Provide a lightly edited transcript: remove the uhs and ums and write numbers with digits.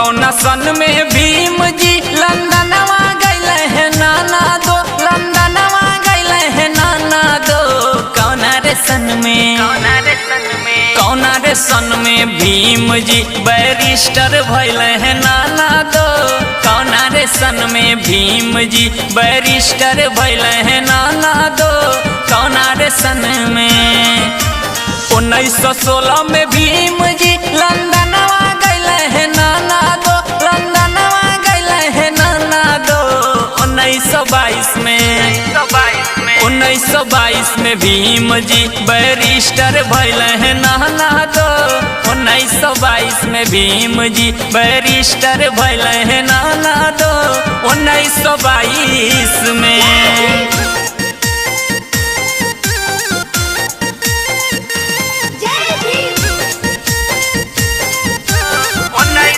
कौना सन में भीम जी लंदनवा गइले है नाना दो, लंदनवा गइले है नाना दो। कौना रे सन में, कौना रे सन में भीम जी बैरिस्टर भइले है नाना दो। कौना रे सन में भीम जी बैरिस्टर भइले है नाना दो। कौना रे सन में 1916 में भीम जी लंदनवा गइले है नाना दो, लंदनवा गइले है नाना दो। 1922 में भीम जी बैरिस्टर भइले है नाना दो। 1922 में भीम जी बैरिस्टर भइले है नाना दो। 1922 में